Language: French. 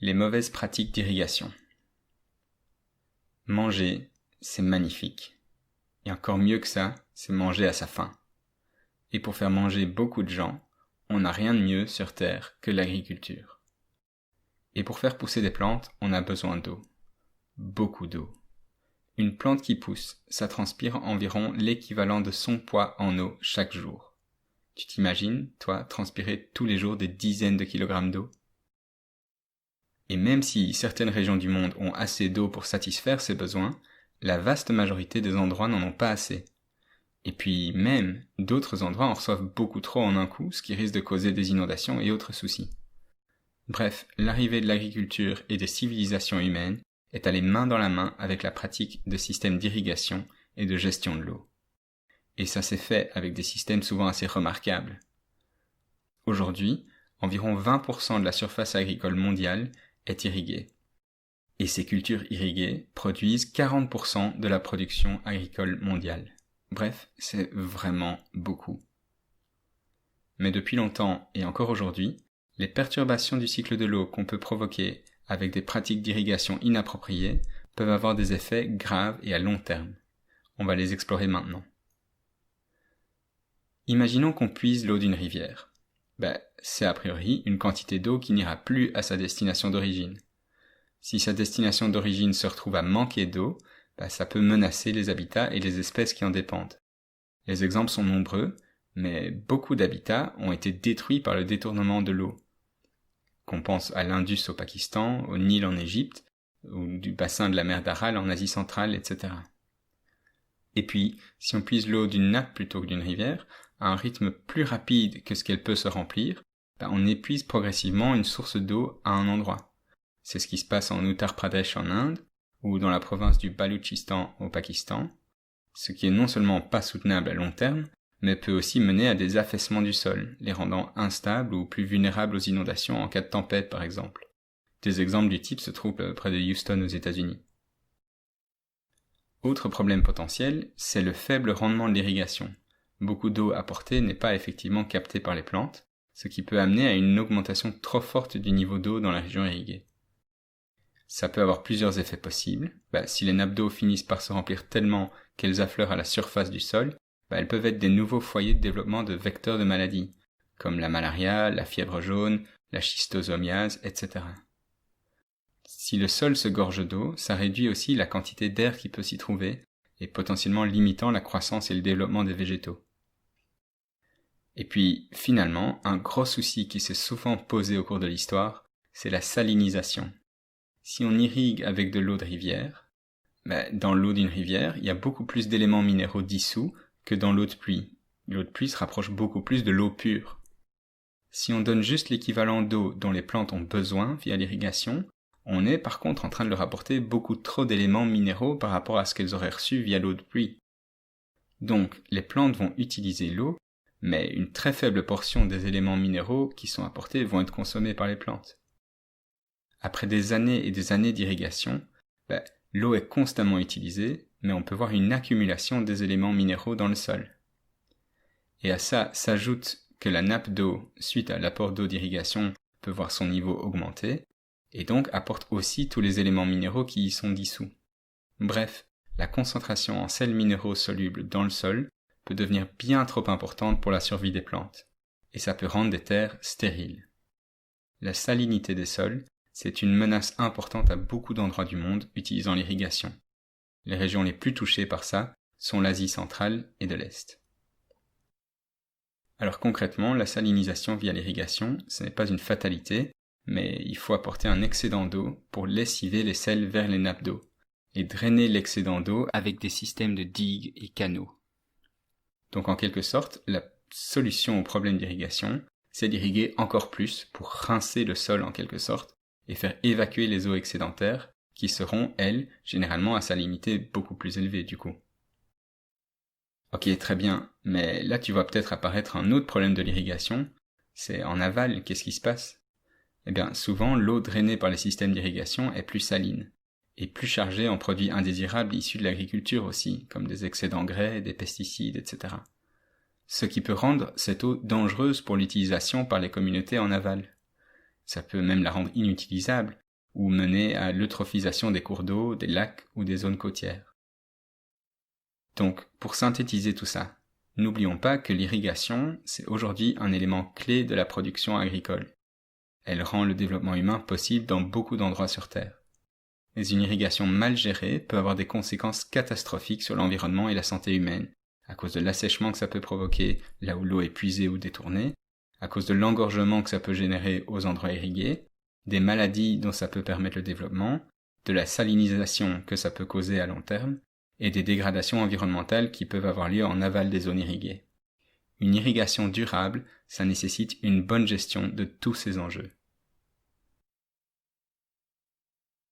Les mauvaises pratiques d'irrigation. Manger, c'est magnifique. Et encore mieux que ça, c'est manger à sa faim. Et pour faire manger beaucoup de gens, on n'a rien de mieux sur Terre que l'agriculture. Et pour faire pousser des plantes, on a besoin d'eau. Beaucoup d'eau. Une plante qui pousse, ça transpire environ l'équivalent de son poids en eau chaque jour. Tu t'imagines, toi, transpirer tous les jours des dizaines de kilogrammes d'eau? Et même si certaines régions du monde ont assez d'eau pour satisfaire ces besoins, la vaste majorité des endroits n'en ont pas assez. Et puis même, d'autres endroits en reçoivent beaucoup trop en un coup, ce qui risque de causer des inondations et autres soucis. Bref, l'arrivée de l'agriculture et des civilisations humaines est allée main dans la main avec la pratique de systèmes d'irrigation et de gestion de l'eau. Et ça s'est fait avec des systèmes souvent assez remarquables. Aujourd'hui, environ 20% de la surface agricole mondiale est irriguée. Et ces cultures irriguées produisent 40% de la production agricole mondiale. Bref, c'est vraiment beaucoup. Mais depuis longtemps et encore aujourd'hui, les perturbations du cycle de l'eau qu'on peut provoquer avec des pratiques d'irrigation inappropriées peuvent avoir des effets graves et à long terme. On va les explorer maintenant. Imaginons qu'on puise l'eau d'une rivière. C'est a priori une quantité d'eau qui n'ira plus à sa destination d'origine. Si sa destination d'origine se retrouve à manquer d'eau, ça peut menacer les habitats et les espèces qui en dépendent. Les exemples sont nombreux, mais beaucoup d'habitats ont été détruits par le détournement de l'eau. Qu'on pense à l'Indus au Pakistan, au Nil en Égypte, ou du bassin de la mer d'Aral en Asie centrale, etc. Et puis, si on puise l'eau d'une nappe plutôt que d'une rivière, à un rythme plus rapide que ce qu'elle peut se remplir, on épuise progressivement une source d'eau à un endroit. C'est ce qui se passe en Uttar Pradesh en Inde, ou dans la province du Baloutchistan au Pakistan, ce qui est non seulement pas soutenable à long terme, mais peut aussi mener à des affaissements du sol, les rendant instables ou plus vulnérables aux inondations en cas de tempête par exemple. Des exemples du type se trouvent près de Houston aux États-Unis. Autre problème potentiel, c'est le faible rendement de l'irrigation. Beaucoup d'eau apportée n'est pas effectivement captée par les plantes, ce qui peut amener à une augmentation trop forte du niveau d'eau dans la région irriguée. Ça peut avoir plusieurs effets possibles. Si les nappes d'eau finissent par se remplir tellement qu'elles affleurent à la surface du sol, elles peuvent être des nouveaux foyers de développement de vecteurs de maladies, comme la malaria, la fièvre jaune, la schistosomiase, etc. Si le sol se gorge d'eau, ça réduit aussi la quantité d'air qui peut s'y trouver, et potentiellement limitant la croissance et le développement des végétaux. Et puis, finalement, un gros souci qui s'est souvent posé au cours de l'histoire, c'est la salinisation. Si on irrigue avec de l'eau de rivière, dans l'eau d'une rivière, il y a beaucoup plus d'éléments minéraux dissous que dans l'eau de pluie. L'eau de pluie se rapproche beaucoup plus de l'eau pure. Si on donne juste l'équivalent d'eau dont les plantes ont besoin via l'irrigation, on est par contre en train de leur apporter beaucoup trop d'éléments minéraux par rapport à ce qu'elles auraient reçu via l'eau de pluie. Donc, les plantes vont utiliser l'eau, mais une très faible portion des éléments minéraux qui sont apportés vont être consommés par les plantes. Après des années et des années d'irrigation, l'eau est constamment utilisée, mais on peut voir une accumulation des éléments minéraux dans le sol. Et à ça s'ajoute que la nappe d'eau, suite à l'apport d'eau d'irrigation, peut voir son niveau augmenter, et donc apporte aussi tous les éléments minéraux qui y sont dissous. Bref, la concentration en sels minéraux solubles dans le sol peut devenir bien trop importante pour la survie des plantes, et ça peut rendre des terres stériles. La salinité des sols, c'est une menace importante à beaucoup d'endroits du monde utilisant l'irrigation. Les régions les plus touchées par ça sont l'Asie centrale et de l'Est. Alors concrètement, la salinisation via l'irrigation, ce n'est pas une fatalité, mais il faut apporter un excédent d'eau pour lessiver les sels vers les nappes d'eau, et drainer l'excédent d'eau avec des systèmes de digues et canaux. Donc en quelque sorte, la solution au problème d'irrigation, c'est d'irriguer encore plus pour rincer le sol en quelque sorte, et faire évacuer les eaux excédentaires, qui seront, elles, généralement à salinité beaucoup plus élevée du coup. Ok, très bien, mais là tu vois peut-être apparaître un autre problème de l'irrigation, c'est en aval, qu'est-ce qui se passe? Souvent, l'eau drainée par les systèmes d'irrigation est plus saline, et plus chargée en produits indésirables issus de l'agriculture aussi, comme des excès d'engrais, des pesticides, etc. Ce qui peut rendre cette eau dangereuse pour l'utilisation par les communautés en aval. Ça peut même la rendre inutilisable, ou mener à l'eutrophisation des cours d'eau, des lacs ou des zones côtières. Donc, pour synthétiser tout ça, n'oublions pas que l'irrigation, c'est aujourd'hui un élément clé de la production agricole. Elle rend le développement humain possible dans beaucoup d'endroits sur Terre. Mais une irrigation mal gérée peut avoir des conséquences catastrophiques sur l'environnement et la santé humaine, à cause de l'assèchement que ça peut provoquer là où l'eau est puisée ou détournée, à cause de l'engorgement que ça peut générer aux endroits irrigués, des maladies dont ça peut permettre le développement, de la salinisation que ça peut causer à long terme, et des dégradations environnementales qui peuvent avoir lieu en aval des zones irriguées. Une irrigation durable, ça nécessite une bonne gestion de tous ces enjeux.